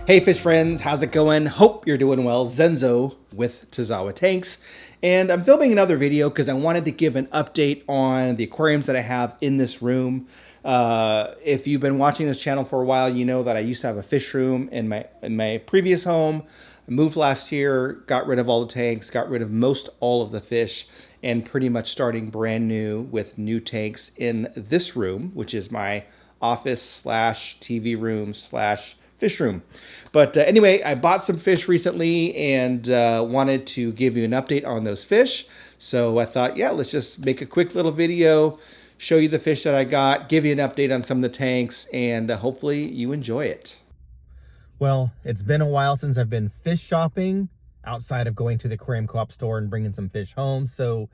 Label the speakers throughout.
Speaker 1: Hey fish friends, how's it going? Hope you're doing well. Zenzo with Tazawa Tanks. And I'm filming another video because I wanted to give an update on the aquariums that I have in this room. If you've been watching this channel for a while, you know that I used to have a fish room in my previous home. I moved last year, got rid of all the tanks, got rid of most all of the fish, and pretty much starting brand new with new tanks in this room, which is my office slash TV room slash fish room. But anyway, I bought some fish recently and wanted to give you an update on those fish. So I thought, yeah, let's just make a quick little video, show you the fish that I got, give you an update on some of the tanks, and hopefully you enjoy it. Well, it's been a while since I've been fish shopping outside of going to the aquarium co-op store and bringing some fish home. So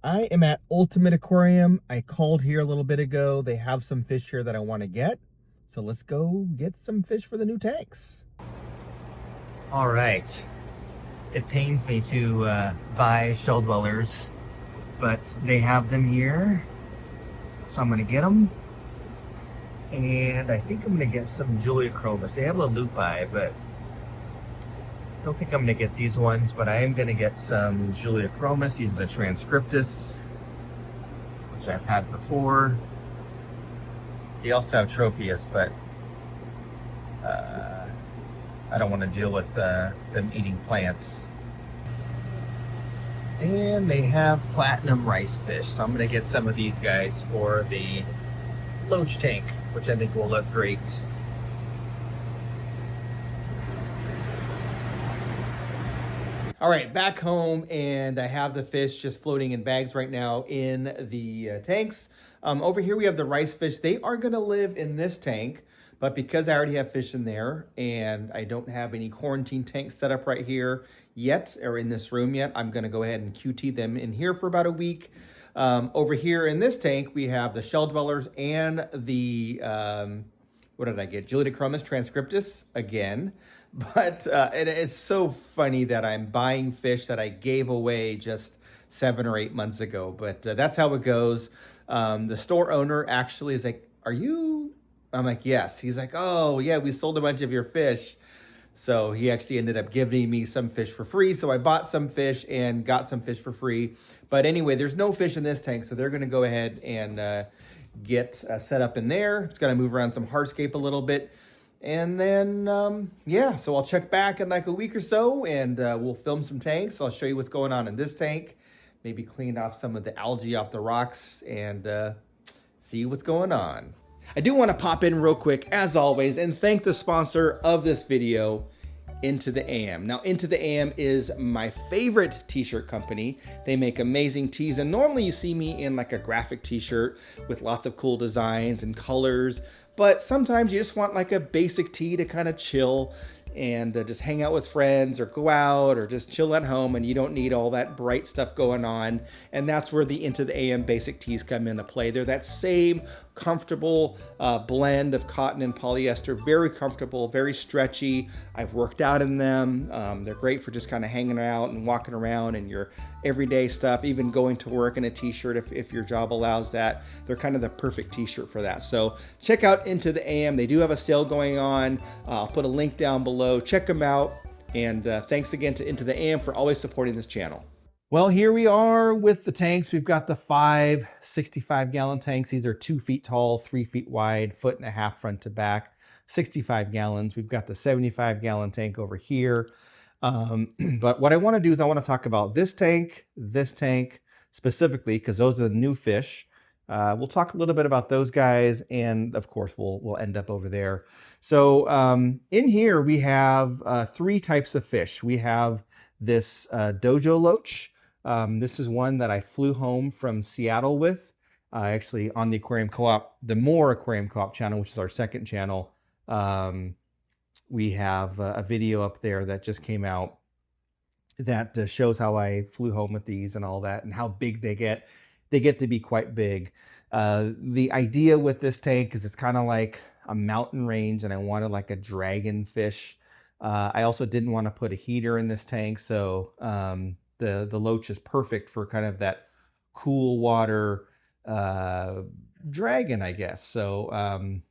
Speaker 1: I am at Ultimate Aquarium. I called here a little bit ago. They have some fish here that I want to get. So let's go get some fish for the new tanks. All right. It pains me to buy shell dwellers, but they have them here. So I'm going to get them. And I think I'm going to get some Juliachromis. They have a lupi, but I don't think I'm going to get these ones, but I am going to get some Juliachromis. These are the Transcriptus, which I've had before. They also have Tropius, but I don't want to deal with them eating plants. And they have platinum rice fish, so I'm going to get some of these guys for the loach tank, which I think will look great. All right, back home, and I have the fish just floating in bags right now in the tanks. Over here we have the rice fish. They are going to live in this tank, but because I already have fish in there and I don't have any quarantine tanks set up right here yet, or in this room yet, I'm going to go ahead and QT them in here for about a week. Over here in this tank, we have the shell dwellers and the, what did I get? Juliachromis transcriptus again. But it's so funny that I'm buying fish that I gave away just 7 or 8 months ago. But that's how it goes. The store owner actually is like, are you? I'm like, yes. He's like, oh, yeah, we sold a bunch of your fish. So he actually ended up giving me some fish for free. So I bought some fish and got some fish for free. But anyway, there's no fish in this tank. So they're going to go ahead and get set up in there. It's going to move around some hardscape a little bit. And then, yeah, so I'll check back in like a week or so and we'll film some tanks. I'll show you what's going on in this tank. Maybe clean off some of the algae off the rocks and see what's going on. I do want to pop in real quick, as always, and thank the sponsor of this video, Into the AM. Now, Into the AM is my favorite t-shirt company. They make amazing tees, and normally you see me in like a graphic t-shirt with lots of cool designs and colors, but sometimes you just want like a basic tee to kind of chill and just hang out with friends or go out or just chill at home, and you don't need all that bright stuff going on. And that's where the Into the AM basic tees come into play. They're that same comfortable blend of cotton and polyester, very comfortable, very stretchy. I've worked out in them. They're great for just kind of hanging out and walking around and your everyday stuff, even going to work in a t-shirt if your job allows that. They're kind of the perfect t-shirt for that. So check out Into the AM. They do have a sale going on. I'll put a link down below. Check them out. And thanks again to Into the AM for always supporting this channel. Well, here we are with the tanks. We've got the 5 65-gallon tanks. These are 2 feet tall, 3 feet wide, 1.5 feet front to back, 65 gallons. We've got the 75-gallon tank over here. But what I want to do is I want to talk about this tank specifically, because those are the new fish. We'll talk a little bit about those guys, and of course we'll end up over there. So in here we have 3 types of fish. We have this dojo loach. This is one that I flew home from Seattle with, actually on the Aquarium Co-op, the More Aquarium Co-op channel, which is our second channel. We have a video up there that just came out that shows how I flew home with these and all that, and how big they get. They get to be quite big. The idea with this tank is it's kind of like a mountain range, and I wanted like a dragon fish. I also didn't want to put a heater in this tank, so the loach is perfect for kind of that cool water dragon, I guess. So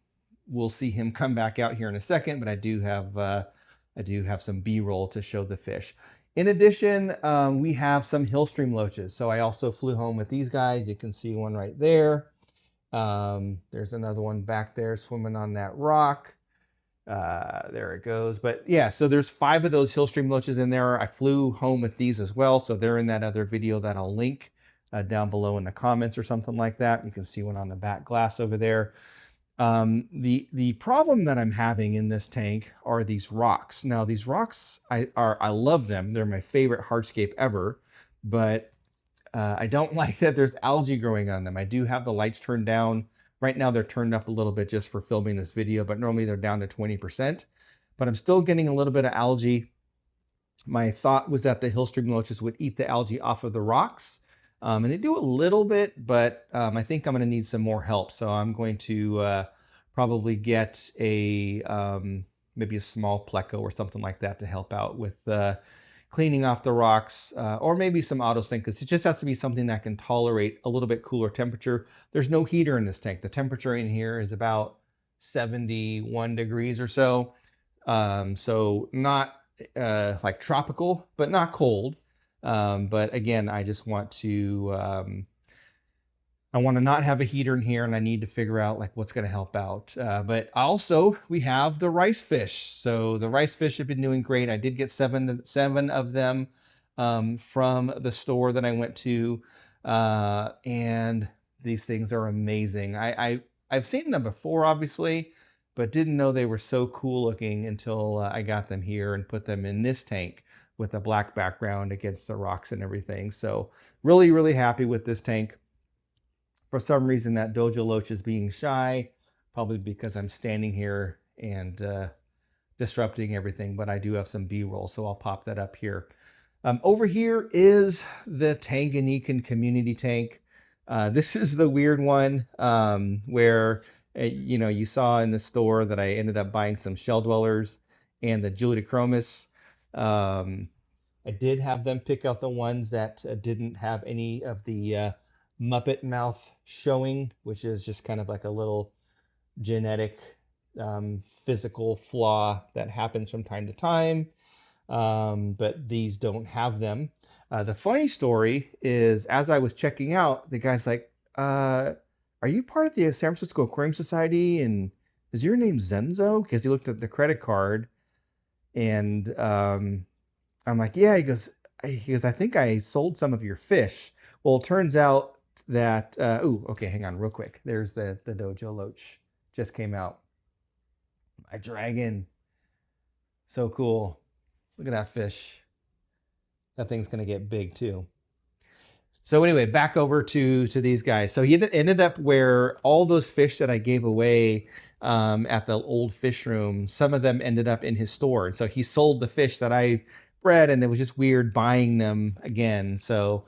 Speaker 1: we'll see him come back out here in a second, but I do have some B-roll to show the fish. In addition, we have some hillstream loaches. So I also flew home with these guys. You can see one right there. There's another one back there swimming on that rock. There it goes. But yeah, so there's 5 of those hillstream loaches in there. I flew home with these as well. So they're in that other video that I'll link down below in the comments or something like that. You can see one on the back glass over there. The problem that I'm having in this tank are these rocks. Now these rocks, I love them. They're my favorite hardscape ever, but I don't like that there's algae growing on them. I do have the lights turned down. Right now they're turned up a little bit just for filming this video, but normally they're down to 20%. But I'm still getting a little bit of algae. My thought was that the hillstream loaches would eat the algae off of the rocks. And they do a little bit, but I think I'm going to need some more help. So I'm going to probably get a maybe a small pleco or something like that to help out with cleaning off the rocks, or maybe some auto sink, because it just has to be something that can tolerate a little bit cooler temperature. There's no heater in this tank. The temperature in here is about 71 degrees or so. So not like tropical, but not cold. But again, I just want to, I want to not have a heater in here, and I need to figure out like what's going to help out. But also we have the rice fish. So the rice fish have been doing great. I did get seven of them from the store that I went to, and these things are amazing. I've seen them before, obviously, but didn't know they were so cool looking until I got them here and put them in this tank with a black background against the rocks and everything. So really, really happy with this tank. For some reason, that dojo loach is being shy, probably because I'm standing here and disrupting everything, but I do have some B-roll, so I'll pop that up here. Over here is the Tanganyikan community tank. This is the weird one where, you know, you saw in the store that I ended up buying some shell dwellers and the Julidochromis. I did have them pick out the ones that didn't have any of the Muppet mouth showing, which is just kind of like a little genetic physical flaw that happens from time to time. But these don't have them. The funny story is, as I was checking out, the guy's like, are you part of the San Francisco Aquarium Society? And is your name Zenzo? Because he looked at the credit card, and I'm like, yeah. He goes, I think I sold some of your fish. Well, it turns out that, ooh, okay, hang on real quick. There's the dojo loach. Just came out. My dragon. So cool. Look at that fish. That thing's going to get big too. So anyway, back over to these guys. So he ended up where all those fish that I gave away at the old fish room, some of them ended up in his store. And so he sold the fish that I bred, and it was just weird buying them again. So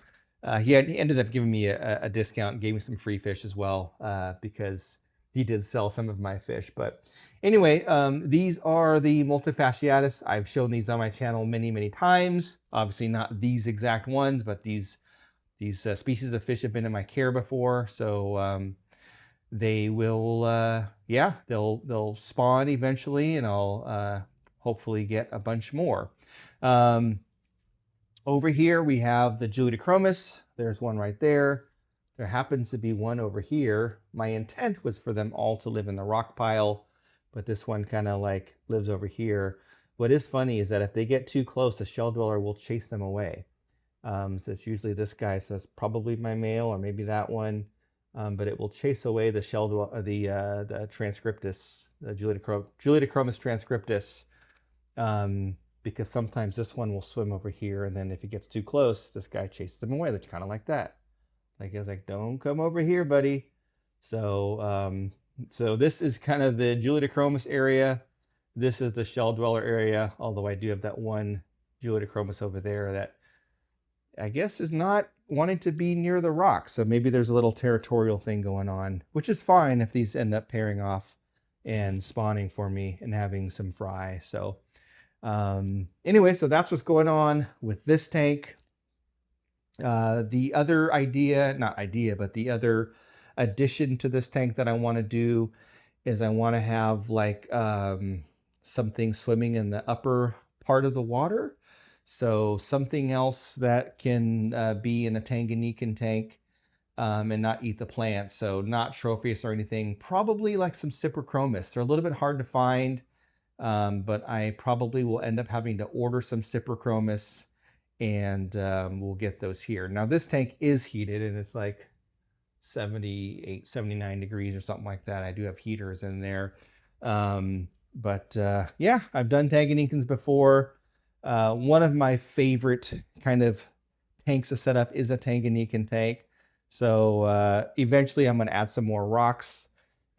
Speaker 1: he ended up giving me a discount and gave me some free fish as well, because he did sell some of my fish. But anyway, these are the multifasciatus. I've shown these on my channel many, many times. Obviously not these exact ones, but these species of fish have been in my care before. So they will, yeah, they'll spawn eventually, and I'll hopefully get a bunch more. Over here we have the Julidochromis. There's one right there. There happens to be one over here. My intent was for them all to live in the rock pile, but this one kind of like lives over here. What is funny is that if they get too close, the shell dweller will chase them away. So it's usually this guy, so that's probably my male, or maybe that one. But it will chase away the shell dweller, the transcriptus, the Julidochromis transcriptus, because sometimes this one will swim over here, and then if it gets too close, this guy chases them away. That's kind of like that. Like, I was like, don't come over here, buddy. So, so this is kind of the Julidochromis area. This is the shell dweller area, although I do have that one Julidochromis over there that I guess is not wanting to be near the rock. So maybe there's a little territorial thing going on, which is fine if these end up pairing off and spawning for me and having some fry. So anyway, so that's what's going on with this tank. The other idea, not idea, but the other addition to this tank that I want to do is I want to have like something swimming in the upper part of the water. So something else that can be in a Tanganyikan tank and not eat the plants. So not tropheus or anything. Probably like some Cyprichromis. They're a little bit hard to find, but I probably will end up having to order some Cyprichromis, and we'll get those here. Now this tank is heated and it's like 78, 79 degrees or something like that. I do have heaters in there. But yeah, I've done Tanganyikans before. One of my favorite kind of tanks to set up is a Tanganyikan tank. So eventually I'm going to add some more rocks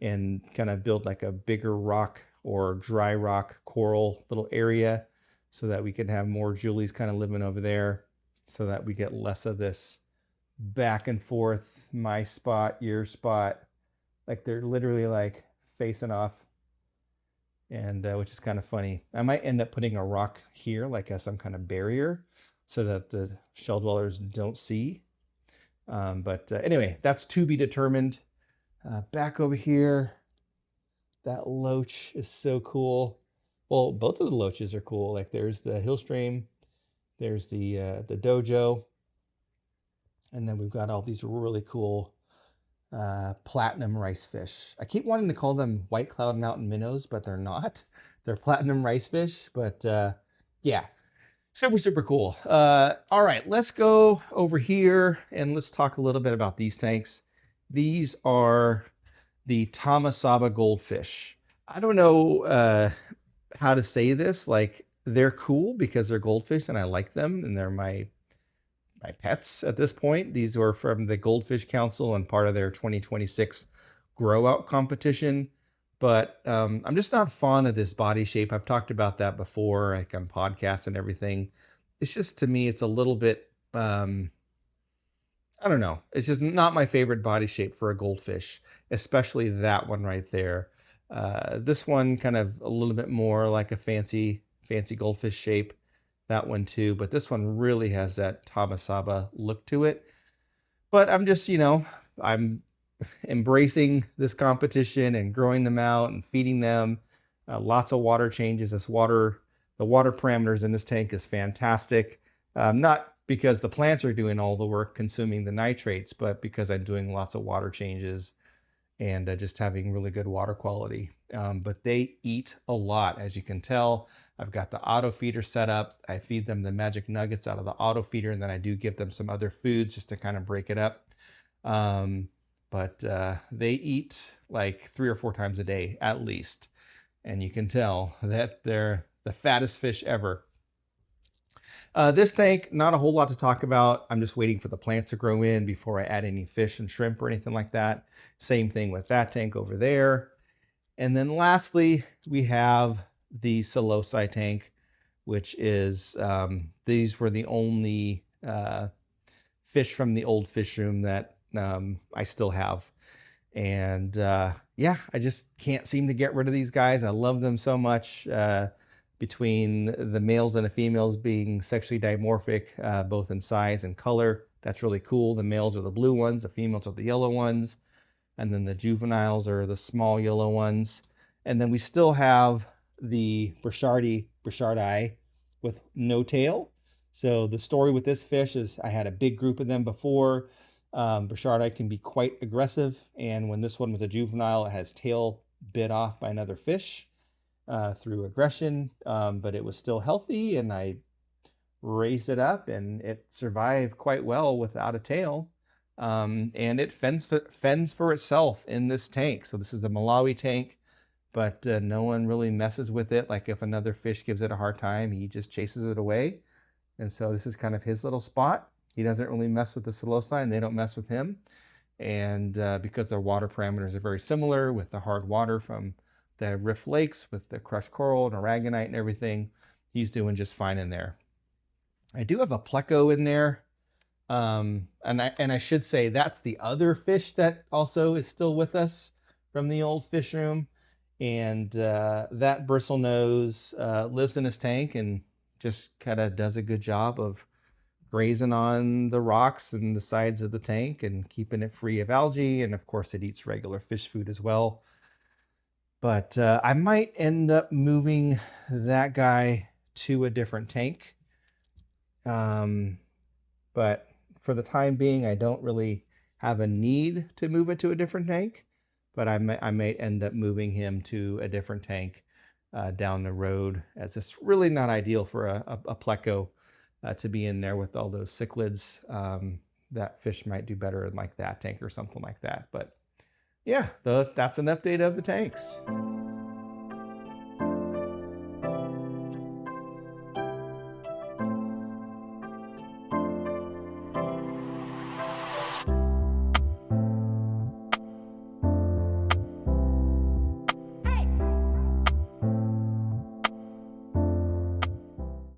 Speaker 1: and kind of build like a bigger rock or dry rock coral little area so that we can have more Julies kind of living over there so that we get less of this back and forth, my spot, your spot. Like they're literally like facing off, and which is kind of funny. I might end up putting a rock here, like as some kind of barrier, so that the shell dwellers don't see. But anyway, that's to be determined. Back over here, that loach is so cool. Well, both of the loaches are cool. Like there's the Hillstream, there's the dojo, and then we've got all these really cool platinum rice fish. I keep wanting to call them white cloud mountain minnows, but they're not. They're platinum rice fish. But yeah, super cool. All right, let's go over here and let's talk a little bit about these tanks. These are the Tamasaba goldfish. I don't know how to say this. Like they're cool because they're goldfish and I like them and they're my pets at this point. These were from the Goldfish Council and part of their 2026 grow out competition. But I'm just not fond of this body shape. I've talked about that before, like on podcasts and everything. It's just, to me, it's a little bit, I don't know. It's just not my favorite body shape for a goldfish, especially that one right there. This one kind of a little bit more like a fancy goldfish shape. That one too, but this one really has that Tamasaba look to it. But I'm just, I'm embracing this competition and growing them out and feeding them. Lots of water changes. The water parameters in this tank is fantastic. Not because the plants are doing all the work consuming the nitrates, but because I'm doing lots of water changes and just having really good water quality. But they eat a lot, as you can tell. I've got the auto feeder set up. I feed them the magic nuggets out of the auto feeder, and then I do give them some other foods just to kind of break it up. But they eat like 3 or 4 times a day at least. And you can tell that they're the fattest fish ever. This tank, not a whole lot to talk about. I'm just waiting for the plants to grow in before I add any fish and shrimp or anything like that. Same thing with that tank over there. And then lastly, we have the Salosi tank, which is, these were the only fish from the old fish room that I still have. And yeah, I just can't seem to get rid of these guys. I love them so much. Between the males and the females being sexually dimorphic, both in size and color. That's really cool. The males are the blue ones, the females are the yellow ones, and then the juveniles are the small yellow ones. And then we still have the Burchardi with no tail. So the story with this fish is I had a big group of them before. Burchardi can be quite aggressive, and when this one was a juvenile, it has tail bit off by another fish. Through aggression, but it was still healthy, and I raised it up, and it survived quite well without a tail. And it fends for itself in this tank. So this is a Malawi tank, but no one really messes with it. Like if another fish gives it a hard time, he just chases it away. And so this is kind of his little spot. He doesn't really mess with the Salosi, and they don't mess with him. And because their water parameters are very similar with the hard water from the Rift Lakes with the crushed coral and aragonite and everything, he's doing just fine in there. I do have a pleco in there. And I should say that's the other fish that also is still with us from the old fish room. And that bristlenose lives in his tank and just kind of does a good job of grazing on the rocks and the sides of the tank and keeping it free of algae. And of course, it eats regular fish food as well. But I might end up moving that guy to a different tank. But for the time being, I don't really have a need to move it to a different tank. But I may end up moving him to a different tank down the road, as it's really not ideal for a pleco to be in there with all those cichlids. That fish might do better in like that tank or something like that. But yeah, that's an update of the tanks.